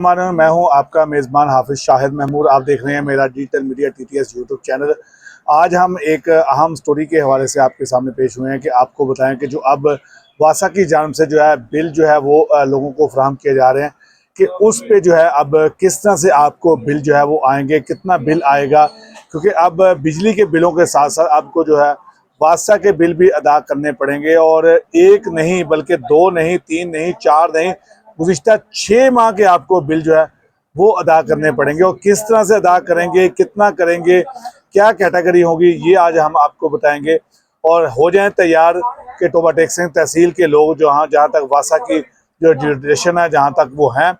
मैं हूं आपका मेज़बान हाफिज शाहिद महमूद। आप देख रहे हैं मेरा digital media TTS YouTube channel. आज हम एक अहम स्टोरी के हवाले से आपके सामने पेश हुए हैं कि आपको बताएं कि जो अब वासा की जानिब से जो है बिल जो है वो लोगों को फराहम किए जा रहे हैं कि उस पे जो है अब किस तरह से आपको बिल जो है वो आएंगे, कितना बिल आएगा। क्योंकि अब बिजली के बिलों के साथ साथ आपको जो है वासा के बिल भी अदा करने पड़ेंगे, और एक नहीं बल्कि दो नहीं, तीन नहीं, चार नहीं, गुज़िश्ता 6 माह के आपको बिल जो है वो अदा करने पड़ेंगे। और किस तरह से अदा करेंगे, कितना करेंगे, क्या कैटेगरी होगी, ये आज हम आपको बताएंगे। और हो जाएं तैयार कि टोबा टेक्सिंग तहसील के लोग जहाँ तक वासा की जो जुडिशन है जहाँ तक वो हैं,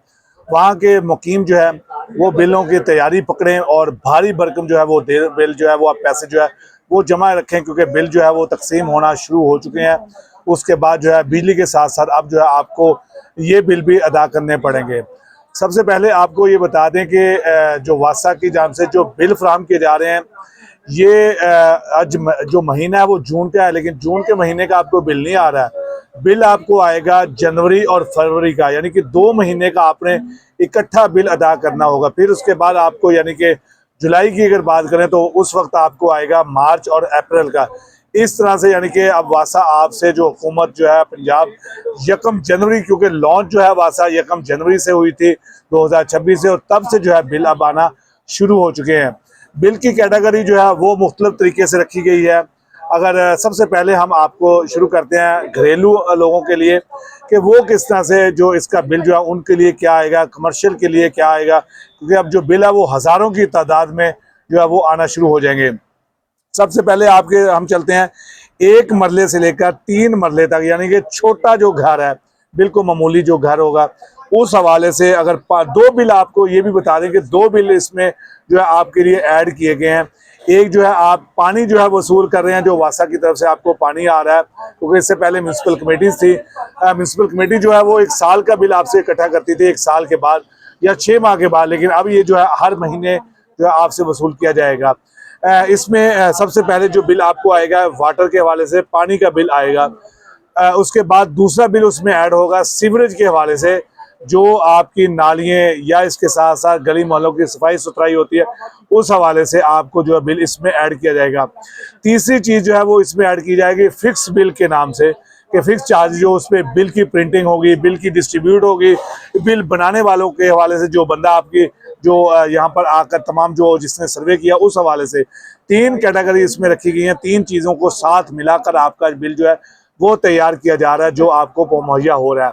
वहाँ के मुकीम जो है वो बिलों की तैयारी पकड़ें और भारी भरकम जो है वो बिल जो है वो आप पैसे जो है वो जमा रखें, क्योंकि बिल जो है वो तकसीम होना शुरू हो चुके हैं। उसके बाद जो है बिजली के साथ साथ अब जो है आपको ये बिल भी अदा करने पड़ेंगे। सबसे पहले आपको ये बता दें कि जो वासा की जानिब से जो बिल फराहम किए जा रहे हैं, ये आज जो महीना है वो जून का है, लेकिन जून के महीने का आपको बिल नहीं आ रहा है। बिल आपको आएगा जनवरी और फरवरी का, यानी कि 2 महीने का आपने इकट्ठा बिल अदा करना होगा। फिर उसके बाद आपको यानी कि जुलाई की अगर बात करें तो उस वक्त आपको आएगा मार्च और अप्रैल का। इस तरह से यानी कि अब वासा आपसे जो हुकूमत जो है पंजाब 1 जनवरी, क्योंकि लॉन्च जो है वासा 1 जनवरी से हुई थी 2026 से, और तब से जो है बिल अब आना शुरू हो चुके हैं। बिल की कैटेगरी जो है वो मुख्तलिफ तरीके से रखी गई है। अगर सबसे पहले हम आपको शुरू करते हैं घरेलू लोगों के लिए कि वो किस तरह से जो इसका बिल जो है उनके लिए क्या आएगा, कमर्शियल के लिए क्या आएगा, क्योंकि अब जो बिल है वो हज़ारों की तादाद में जो है वो आना शुरू हो जाएंगे। सबसे पहले हम चलते हैं 1 मरले से लेकर 3 मरले तक, यानी कि छोटा जो घर है, बिल्कुल मामूली जो घर होगा, उस हवाले से अगर 2 बिल आपको ये भी बता दें कि 2 बिल इसमें जो है आपके लिए ऐड किए गए हैं। एक जो है आप पानी जो है वसूल कर रहे हैं, जो वासा की तरफ से आपको पानी आ रहा है, क्योंकि इससे पहले म्यूनसिपल कमेटीज थी। म्यूनसिपल कमेटी जो है वो 1 साल का बिल आपसे इकट्ठा करती थी, 1 साल के बाद या 6 माह के बाद, लेकिन अब ये जो है हर महीने जो है आपसे वसूल किया जाएगा। इसमें सबसे पहले जो बिल आपको आएगा वाटर के हवाले से, पानी का बिल आएगा। उसके बाद दूसरा बिल उसमें ऐड होगा सीवरेज के हवाले से, जो आपकी नालियाँ या इसके साथ साथ गली मोहल्लों की सफाई सुथराई होती है, उस हवाले से आपको जो है बिल इसमें ऐड किया जाएगा। तीसरी चीज़ जो है वो इसमें ऐड की जाएगी फिक्स बिल के नाम से, कि फिक्स चार्ज जो उस पर बिल की प्रिंटिंग होगी, बिल की डिस्ट्रीब्यूट होगी, बिल बनाने वालों के हवाले से, जो बंदा आपकी जो यहाँ पर आकर तमाम जो जिसने सर्वे किया उस हवाले से 3 कैटेगरी इसमें रखी गई हैं। 3 चीज़ों को साथ मिलाकर आपका बिल जो है वो तैयार किया जा रहा है, जो आपको मुहैया हो रहा है।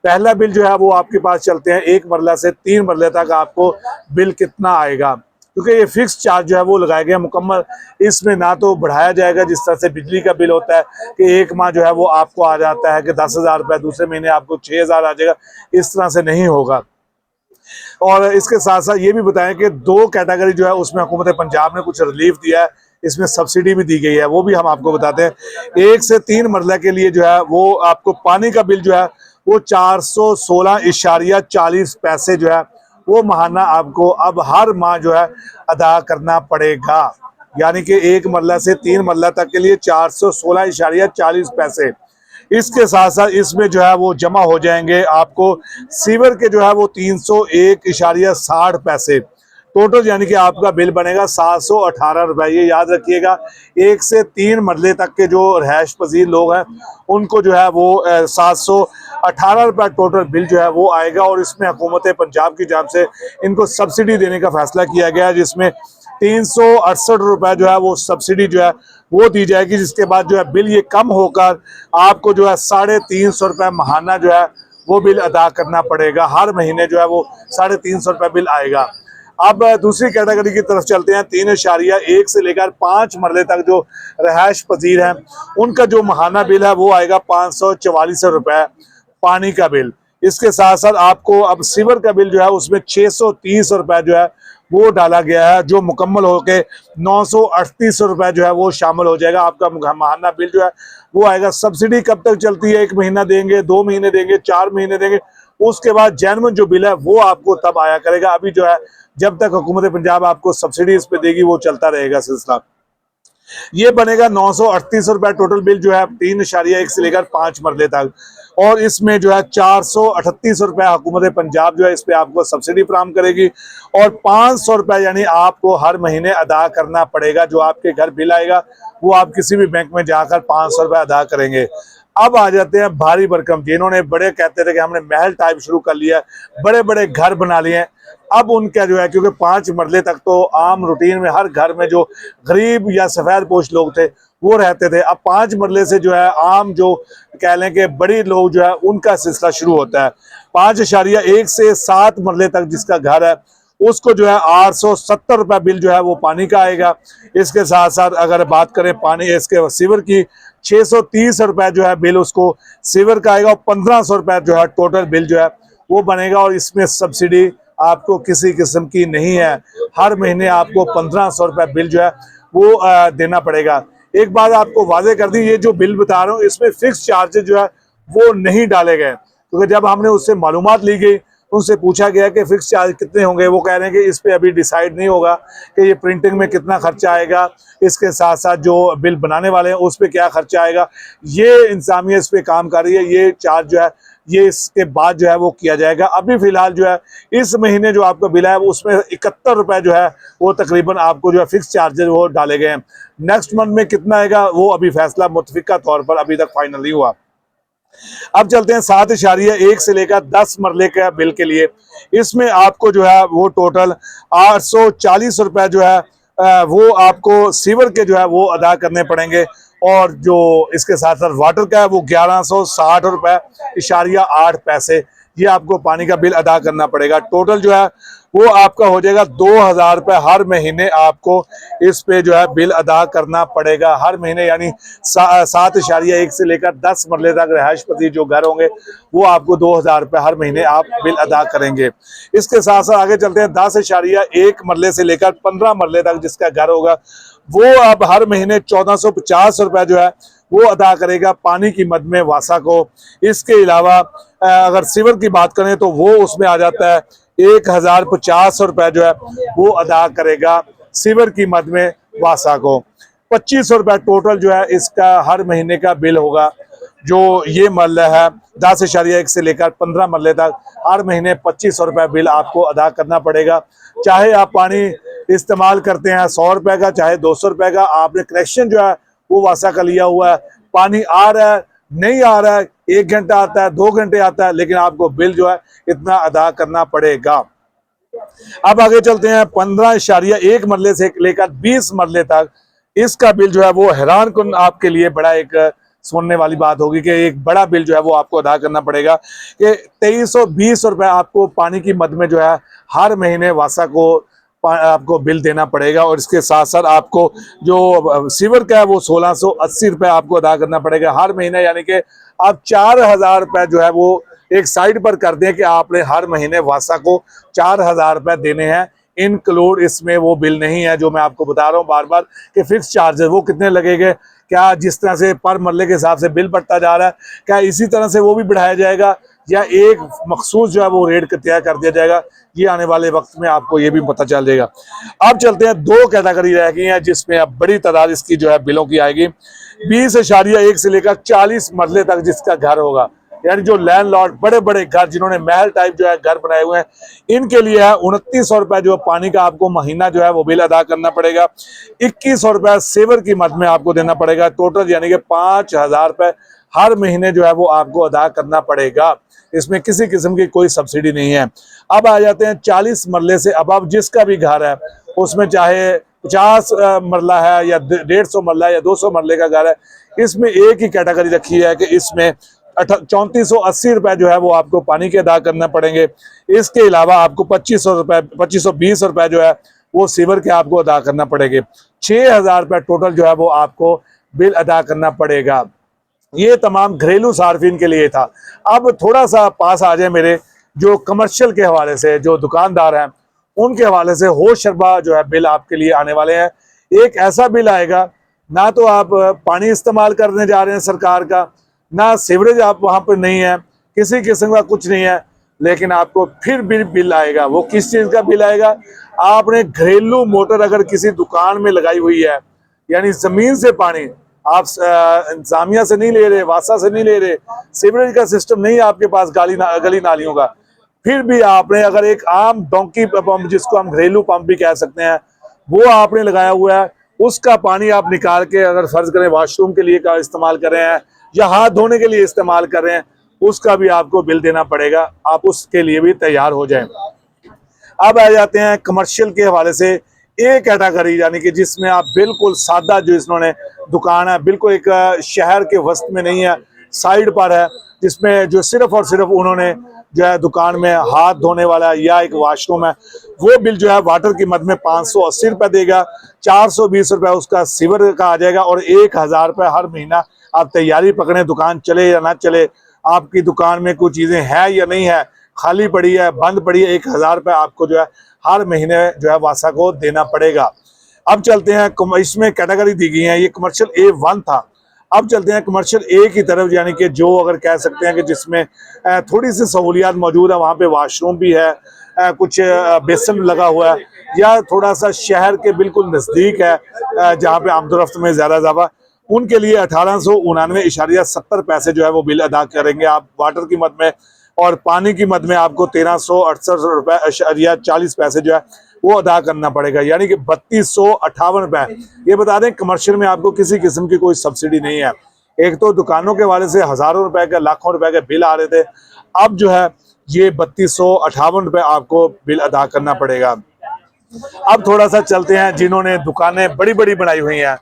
पहला बिल जो है वो आपके पास चलते हैं 1 मरला से 3 मरले तक आपको बिल कितना आएगा, क्योंकि ये फिक्स चार्ज जो है वो लगाए गए मुकम्मल। इसमें ना तो बढ़ाया जाएगा जिस तरह से बिजली का बिल होता है कि 1 माह जो है वो आपको आ जाता है कि 10,000 रुपये, दूसरे महीने आपको 6,000 आ जाएगा, इस तरह से नहीं होगा। और इसके साथ साथ ये भी बताएं कि 2 कैटेगरी जो है उसमें हुकूमत पंजाब ने कुछ रिलीफ दिया है, इसमें सब्सिडी भी दी गई है, वो भी हम आपको बताते हैं। 1 से 3 मरला के लिए जो है वो आपको पानी का बिल जो है वो 416.40 पैसे जो है वो माहाना आपको अब हर माह जो है अदा करना पड़ेगा। यानी कि 1 मरला से 3 मरला तक के लिए 416.40 पैसे। इसके साथ साथ इसमें जो है वो जमा हो जाएंगे आपको सीवर के जो है वो 301.60 पैसे टोटल, यानी कि आपका बिल बनेगा 718 रुपये। ये याद रखिएगा, 1 से 3 मरले तक के जो रहायश पजीर लोग हैं उनको जो है वो 718 रुपये टोटल बिल जो है वो आएगा। और इसमें हुकूमत पंजाब की जानिब से इनको सब्सिडी देने का फैसला किया गया है, जिसमें 368 रुपये जो है वो सब्सिडी जो है वो दी जाएगी। जिसके बाद जो है बिल ये कम होकर आपको जो है 350 रुपये माहाना जो है वो बिल अदा करना पड़ेगा। हर महीने जो है वो 350 रुपये बिल आएगा। अब दूसरी कैटेगरी की तरफ चलते हैं। 3.1 से लेकर 5 मरले तक जो रहायश पजीर हैं उनका जो माहाना बिल है वो आएगा 544 रुपये पानी का बिल। इसके साथ साथ आपको अब सीवर का बिल जो है उसमें 630 रुपये जो है वो डाला गया है, जो मुकम्मल होके 938 रुपये जो है वो शामिल हो जाएगा। आपका माहाना बिल जो है वो आएगा। सब्सिडी कब तक चलती है? 1 महीना देंगे, 2 महीने देंगे, 4 महीने देंगे, उसके बाद जेन्युइन जो बिल है वो आपको तब आया करेगा। अभी जो है जब तक हुकूमत पंजाब आपको सब्सिडी इस पे देगी वो चलता रहेगा सिलसिला। ये बनेगा 938 रुपये टोटल बिल जो है 3.1 से लेकर 5 मरले तक। और इसमें जो है 438 रुपए हुकूमत पंजाब जो है इस पे आपको सब्सिडी फराहम करेगी और 500 रुपए यानी आपको हर महीने अदा करना पड़ेगा। जो आपके घर बिल आएगा वो आप किसी भी बैंक में जाकर 500 रुपए अदा करेंगे। अब आ जाते हैं भारी भरकम, जिन्होंने बड़े कहते थे कि हमने महल टाइप शुरू कर लिया है, बड़े बड़े घर बना लिए हैं। अब उनका जो है, क्योंकि 5 मरले तक तो आम रूटीन में हर घर में जो गरीब या सफेद पोश लोग थे वो रहते थे, अब 5 मरले से जो है आम जो कह लें कि बड़ी लोग जो है उनका सिलसिला शुरू होता है। 5.1 से 7 मरले तक जिसका घर है उसको जो है 870 रुपए बिल जो है वो पानी का आएगा। इसके साथ साथ अगर बात करें पानी इसके सीवर की, 630 रुपए जो है बिल उसको सीवर का आएगा और 1500 रुपए जो है टोटल बिल जो है वो बनेगा। और इसमें सब्सिडी आपको किसी किस्म की नहीं है, हर महीने आपको 1500 रुपए बिल जो है वो देना पड़ेगा। एक बात आपको वादे कर दी, ये जो बिल बता रहा हूँ इसमें फिक्स चार्जेस जो है वो नहीं डाले गए, क्योंकि जब हमने उससे मालूमात ली गई, उनसे पूछा गया कि फिक्स चार्ज कितने होंगे, वो कह रहे हैं कि इस पे अभी डिसाइड नहीं होगा कि ये प्रिंटिंग में कितना खर्चा आएगा, इसके साथ साथ जो बिल बनाने वाले हैं उस पे क्या खर्चा आएगा। ये इंतजामिया इस पे काम कर रही है, ये चार्ज जो है ये इसके बाद जो है वो किया जाएगा। अभी फिलहाल जो है इस महीने जो आपका बिल है उसमें 71 रुपए जो है वो तकरीबन आपको जो है फिक्स चार्जेस वो डाले गए हैं। नेक्स्ट मंथ में कितना आएगा वो अभी फैसला मुतफिका तौर पर अभी तक फाइनल नहीं हुआ। अब चलते हैं 7.1 से लेकर 10 मरले के बिल के लिए। इसमें आपको जो है वो टोटल 840 रुपए जो है वो आपको सीवर के जो है वो अदा करने पड़ेंगे और जो इसके साथ साथ वाटर का है वो 1160 रुपए इशारिया 8 पैसे ये आपको पानी का बिल अदा करना पड़ेगा। टोटल जो है वो आपका हो जाएगा 2000 रुपए हर महीने आपको इस पे जो है बिल अदा करना पड़ेगा हर महीने, यानी 7.1 से लेकर 10 मरले तक रहायशपति जो घर होंगे वो आपको 2000 रुपए हर महीने आप बिल अदा करेंगे। इसके साथ साथ आगे चलते हैं 10.1 मरले से लेकर 15 मरले तक जिसका घर होगा वो अब हर महीने 1450 रुपए जो है वो अदा करेगा पानी की मद में वासा को। इसके अलावा अगर सीवर की बात करें तो वो उसमें आ जाता है 1050 रुपए जो है वो अदा करेगा सीवर की मद में वासा को। 2500 रुपए टोटल जो है इसका हर महीने का बिल होगा। जो ये मरला है 10.1 से लेकर 15 मरले तक हर महीने 2500 रुपए बिल आपको अदा करना पड़ेगा। चाहे आप पानी इस्तेमाल करते हैं 100 रुपए का, चाहे 200 रुपए का, आपने कनेक्शन जो है वो वासा का लिया हुआ है, पानी आ रहा है नहीं आ रहा है, 1 घंटा आता है 2 घंटे आता है, लेकिन आपको बिल जो है इतना अदा करना पड़ेगा। अब आगे चलते हैं 15.1 मरले से लेकर 20 मरले तक इसका बिल जो है वो हैरान कुन आपके लिए बड़ा एक सुनने वाली बात होगी कि एक बड़ा बिल जो है वो आपको अदा करना पड़ेगा कि 2320 रुपए आपको पानी की मद में जो है हर महीने वासा को आपको बिल देना पड़ेगा। और इसके साथ साथ आपको जो सीवर का है वो 1680 रुपए आपको अदा करना पड़ेगा हर महीने, यानी कि आप 4000 रुपए जो है वो एक साइड पर कर दें कि आपने हर महीने वासा को 4000 रुपए देने हैं। इनक्लूड इसमें वो बिल नहीं है जो मैं आपको बता रहा हूँ बार बार कि फिक्स चार्जेस वो कितने लगेंगे, क्या जिस तरह से पर मरले के हिसाब से बिल बढ़ता जा रहा है क्या इसी तरह से वो भी बढ़ाया जाएगा या एक मखसूस जो है वो रेट तय कर दिया जाएगा, ये आने वाले वक्त में आपको ये भी पता चल जाएगा। अब चलते हैं 2 कैटेगरी रह गई हैं जिसमें अब बड़ी तादाद इसकी जो है बिलों की आएगी। 20.1 से लेकर 40 मरले तक जिसका घर होगा, यानी जो लैंडलॉर्ड बड़े बड़े घर जिन्होंने महल टाइप जो है घर बनाए हुए हैं, इनके लिए है 2900 रुपए जो पानी का आपको महीना जो है वो बिल अदा करना पड़ेगा। 2100 रुपए सेवर की मद में आपको देना पड़ेगा टोटल, यानी कि 5000 रुपए हर महीने जो है वो आपको अदा करना पड़ेगा। इसमें किसी किस्म की कोई सब्सिडी नहीं है। अब आ जाते हैं 40 मरले से अब जिसका भी घर है उसमें चाहे 50 मरला है या 150 मरला है या 200 मरले का घर है, इसमें एक ही कैटेगरी रखी है कि इसमें 3480 रुपए जो है वो आपको पानी के अदा करना पड़ेंगे। इसके अलावा आपको 2520 रुपए जो है वो सीवर के आपको अदा करना पड़ेंगे। 6000 रुपए टोटल जो है वो आपको बिल अदा करना पड़ेगा। ये तमाम घरेलू सार्फिन के लिए था। अब थोड़ा सा पास आ जाए मेरे जो कमर्शियल के हवाले से, जो दुकानदार हैं उनके हवाले से होश शरबा जो है बिल आपके लिए आने वाले हैं। एक ऐसा बिल आएगा, ना तो आप पानी इस्तेमाल करने जा रहे हैं सरकार का, ना सीवरेज आप वहां पर नहीं है, किसी किस्म का कुछ नहीं है, लेकिन आपको फिर भी बिल आएगा। वो किस चीज का बिल आएगा, आपने घरेलू मोटर अगर किसी दुकान में लगाई हुई है, यानी जमीन से पानी आप इंतजामिया से नहीं ले रहे, वासा से नहीं ले रहे, सीवरेज का सिस्टम नहीं है आपके पास गली नालियों का, फिर भी आपने अगर एक आम डोंकी पंप, जिसको हम घरेलू पंप भी कह सकते हैं, वो आपने लगाया हुआ है, उसका पानी आप निकाल के अगर फर्ज करें वॉशरूम के लिए का इस्तेमाल कर रहे हैं या हाथ धोने के लिए इस्तेमाल कर रहे हैं, उसका भी आपको बिल देना पड़ेगा। आप उसके लिए भी तैयार हो जाएं। अब आ जाते हैं कमर्शियल के हवाले से ए कैटेगरी, यानी कि जिसमें आप बिल्कुल सादा, जो इन्होंने दुकान है बिल्कुल एक शहर के वस्त में नहीं है, साइड पर है, जिसमें जो सिर्फ और सिर्फ उन्होंने जो है दुकान में हाथ धोने वाला या एक वॉशरूम है, वो बिल जो है वाटर की मद में 580 रुपये देगा, 420 रुपये उसका सीवर का आ जाएगा और 1000 रुपये हर महीना आप तैयारी पकड़ें, दुकान चले या ना चले, आपकी दुकान में कुछ चीज़ें हैं या नहीं है, खाली पड़ी है, बंद पड़ी है, 1000 रुपये आपको जो है हर महीने जो है वासा को देना पड़ेगा। अब चलते हैं, इसमें कैटेगरी दी गई है, ये कमर्शियल A1 था। अब चलते हैं कमर्शियल ए की तरफ, यानी कि जो अगर कह सकते हैं कि जिसमें थोड़ी सी सहूलियात मौजूद है, वहाँ पे वॉशरूम भी है, कुछ बेसन लगा हुआ है, या थोड़ा सा शहर के बिल्कुल नज़दीक है जहाँ पे आमदोरफ्त में ज़्यादा, उनके लिए 1899.70 पैसे जो है वो बिल अदा करेंगे आप वाटर की मद में, और पानी की मद में आपको 1368.40 जो है वो अदा करना पड़ेगा, यानी कि 3258 रुपए। ये बता दें कमर्शियल में आपको किसी किस्म की कोई सब्सिडी नहीं है। एक तो दुकानों के वाले से हजारों रुपए के, लाखों रुपए के बिल आ रहे थे, अब जो है ये 3258 रुपए आपको बिल अदा करना पड़ेगा। अब थोड़ा सा चलते हैं जिन्होंने दुकानें बड़ी बड़ी बनाई हुई हैं,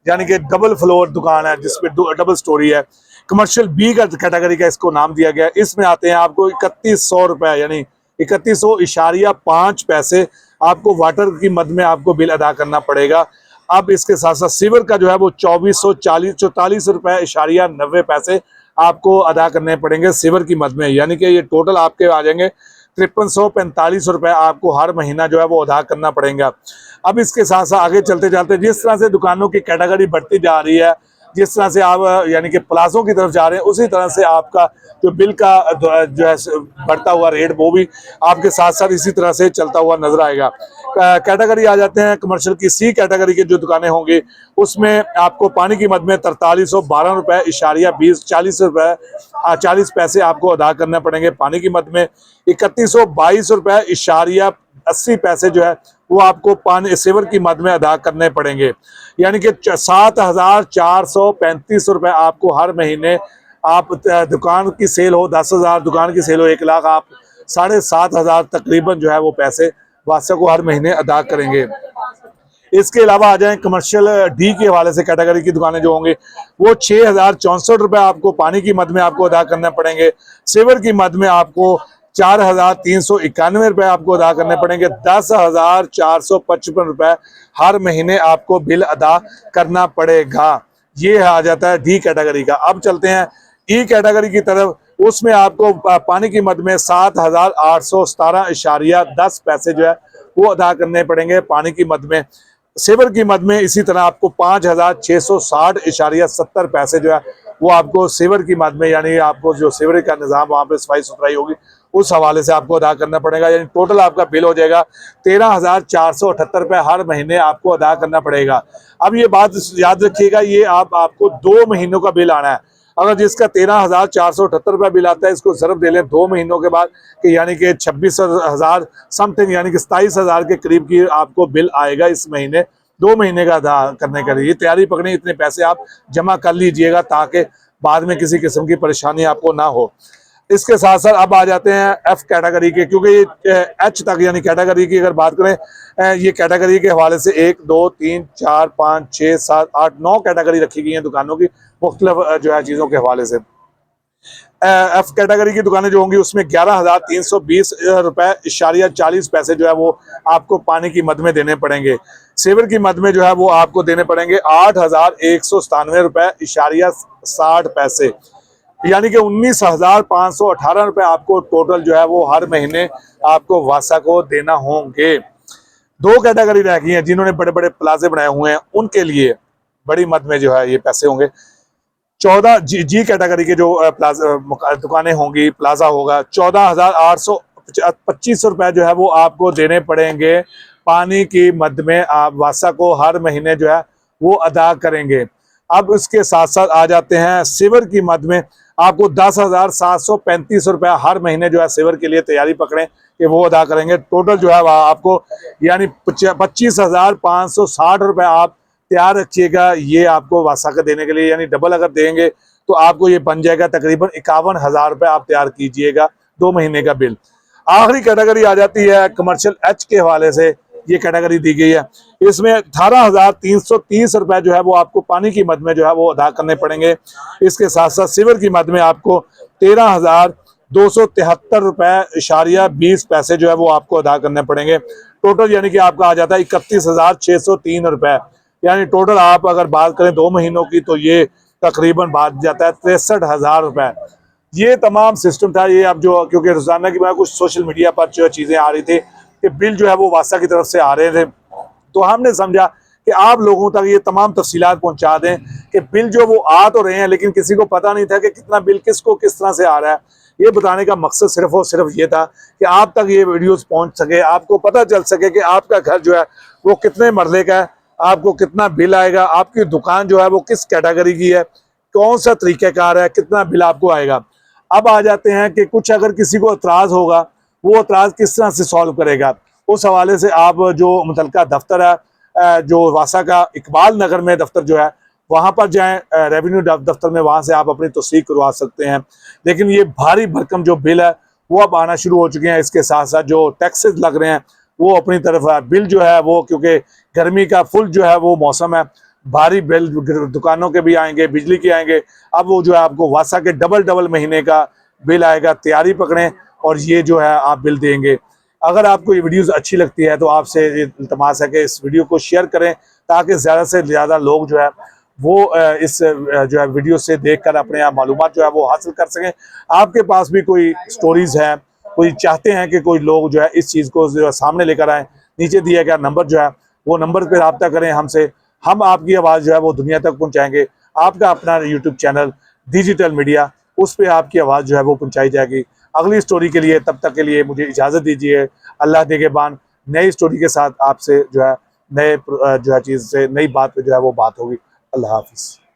यानी कि डबल फ्लोर दुकान है जिसपे डबल स्टोरी है, कमर्शियल बी का कैटेगरी का इसको नाम दिया गया है। इसमें आते हैं आपको 3100 रुपए, यानी 3100.5 पैसे आपको वाटर की मद में आपको बिल अदा करना पड़ेगा। अब इसके साथ साथ सीवर का जो है वो 4444 रुपए.90 पैसे आपको अदा करने पड़ेंगे सीवर की मद में, यानी कि ये टोटल आपके आ जाएंगे 5345 रुपए आपको हर महीना जो है वो अदा करना पड़ेगा। अब इसके साथ साथ आगे चलते चलते जिस तरह से दुकानों की कैटेगरी बढ़ती जा रही है, जिस तरह से आप यानी कि प्लाजों की तरफ जा रहे हैं, उसी तरह से आपका जो बिल का जो है बढ़ता हुआ रेट वो भी आपके साथ साथ इसी तरह से चलता हुआ नजर आएगा। कैटेगरी आ जाते हैं कमर्शियल की सी कैटेगरी की जो दुकानें होंगी, उसमें आपको पानी की मद में 4312.20 पैसे आपको अदा करने पड़ेंगे। पानी की मद में 3122.80 पैसे जो है वो आपको पानी सीवर की मद में अदा करने पड़ेंगे, यानी कि 7435 रुपए आपको हर महीने, आप दुकान की सेल हो 10,000, दुकान की सेल हो 1 लाख, आप 7500 तकरीबन जो है वो पैसे वासा को हर महीने अदा करेंगे। इसके अलावा आ जाएं कमर्शियल डी के हवाले से कैटेगरी की दुकानें जो होंगी, वो 6064 रुपए आपको पानी की मद में आपको अदा करने पड़ेंगे। सीवर की मद में आपको 4391 रुपए आपको अदा करने पड़ेंगे। 10,455 रुपए हर महीने आपको बिल अदा करना पड़ेगा। ये आ जाता है डी कैटेगरी का। अब चलते हैं ई कैटेगरी की तरफ, उसमें आपको पानी की मद में 7,817.10 पैसे जो है वो अदा करने पड़ेंगे पानी की मद में। सीवर की मद में इसी तरह आपको 5,660.70 पैसे जो है वो आपको सीवर की मद में, यानी आपको जो सीवर का निज़ाम वहाँ पे सफाई सुथराई होगी उस हवाले से आपको अदा करना पड़ेगा, यानी टोटल आपका बिल हो जाएगा 13,478 रुपए हर महीने आपको अदा करना पड़ेगा। अब ये बात याद रखिएगा, ये आपको 2 महीनों का बिल आना है। अगर जिसका 13,478 रुपये बिल आता है, इसको ज़रूर दे लें 2 महीनों के बाद, कि यानी कि 26,000 समथिंग, यानी कि 27,000 के करीब की आपको बिल आएगा इस महीने 2 महीने का अदा करने के लिए। तैयारी पकड़े, इतने पैसे आप जमा कर लीजिएगा ताकि बाद में किसी किस्म की परेशानी आपको ना हो। इसके साथ साथ अब आ जाते हैं एफ कैटेगरी के, क्योंकि ये एच तक यानी कैटेगरी की अगर बात करें, ये कैटेगरी के हवाले से 1 2 3 4 5 6 7 8 9 कैटेगरी रखी गई हैं दुकानों की मुख्तलिफ जो है चीज़ों के हवाले से। एफ कैटेगरी की दुकानें जो होंगी उसमें 11,320.40 पैसे जो है वो आपको पानी की मद में देने पड़ेंगे। सीवर की मद में जो है वो आपको देने पड़ेंगे 8,197.60 पैसे, यानी कि 19,518 रुपए आपको टोटल जो है वो हर महीने आपको वासा को देना होंगे। 2 कैटेगरी रह गई हैं जिन्होंने बड़े बड़े प्लाजे बनाए हुए हैं, उनके लिए बड़ी मद में जो है ये पैसे होंगे। 14 जी कैटेगरी के जो दुकानें होंगी, प्लाजा होगा, 14,825 रुपए जो है वो आपको देने पड़ेंगे पानी की मद में, आप वासा को हर महीने जो है वो अदा करेंगे। अब इसके साथ साथ आ जाते हैं सिवर की मद में। आपको 10,735 रुपया हर महीने जो है सिवर के लिए तैयारी पकड़ें कि वो अदा करेंगे। टोटल जो है वह आपको यानी 25,560 रुपये आप तैयार रखिएगा ये आपको वासा का देने के लिए, यानी डबल अगर देंगे तो आपको ये बन जाएगा तकरीबन 51,000 रुपये आप तैयार कीजिएगा 2 महीने का बिल। आखिरी कैटेगरी आ जाती है कमर्शियल एच के हवाले से, ये कैटेगरी दी गई है। इसमें 18,330 रुपए जो है वो आपको पानी की मद में जो है वो अदा करने पड़ेंगे। इसके साथ साथ सिवर की मद में आपको 13,273 रुपए इशारिया 20 पैसे जो है वो आपको अदा करने पड़ेंगे। टोटल यानी कि आपका आ जाता है 31,603 रुपए। यानी टोटल आप अगर बात करें 2 महीनों की तो ये तकरीबन बात जाता है 63,000 रुपए। ये तमाम सिस्टम था। ये अब जो क्योंकि रोजाना की बात कुछ सोशल मीडिया पर जो चीजें आ रही थी कि बिल जो है वो वासा की तरफ से आ रहे थे, तो हमने समझा कि आप लोगों तक ये तमाम तफसीलात पहुंचा दें कि बिल जो वो आ तो रहे हैं लेकिन किसी को पता नहीं था कि कितना बिल किसको किस तरह से आ रहा है। ये बताने का मकसद सिर्फ और सिर्फ ये था कि आप तक ये वीडियोस पहुंच सके, आपको पता चल सके कि आपका घर जो है वो कितने मरले का है, आपको कितना बिल आएगा, आपकी दुकान जो है वो किस कैटेगरी की है, कौन सा तरीक़ाकार है, कितना बिल आपको आएगा। अब आ जाते हैं कि कुछ अगर किसी को एतराज़ होगा वो एतराज़ किस तरह से सॉल्व करेगा। उस हवाले से आप जो मुतलका दफ्तर है जो वासा का इकबाल नगर में दफ्तर जो है वहाँ पर जाएं, रेवेन्यू दफ्तर में, वहाँ से आप अपनी तस्दीक करवा सकते हैं। लेकिन ये भारी भरकम जो बिल है वो अब आना शुरू हो चुके हैं। इसके साथ साथ जो टैक्सेस लग रहे हैं वो अपनी तरफ है। बिल जो है वो क्योंकि गर्मी का फुल जो है वो मौसम है, भारी बिल दुकानों के भी आएंगे, बिजली के आएंगे। अब वो जो है आपको वासा के डबल महीने का बिल आएगा। तैयारी पकड़ें और ये जो है आप बिल देंगे। अगर आपको ये वीडियोस अच्छी लगती है तो आपसे इल्तमास है कि इस वीडियो को शेयर करें ताकि ज़्यादा से ज़्यादा लोग जो है वो इस जो है वीडियो से देखकर अपने आप मालूमात जो है वो हासिल कर सकें। आपके पास भी कोई स्टोरीज़ है, कोई चाहते हैं कि कोई लोग जो है इस चीज़ को जो है सामने लेकर आएँ, नीचे दिया गया नंबर जो है वो नंबर पर रब्ता करें हमसे। हम आपकी आवाज़ जो है वो दुनिया तक पहुँचाएँगे। आपका अपना यूट्यूब चैनल डिजिटल मीडिया, उस पर आपकी आवाज़ जो है वो पहुँचाई जाएगी। अगली स्टोरी के लिए तब तक के लिए मुझे इजाज़त दीजिए। अल्लाह निगहबान। नई स्टोरी के साथ आपसे जो है नए जो है चीज़ से नई बात पे जो है वो बात होगी। अल्लाह हाफिज़।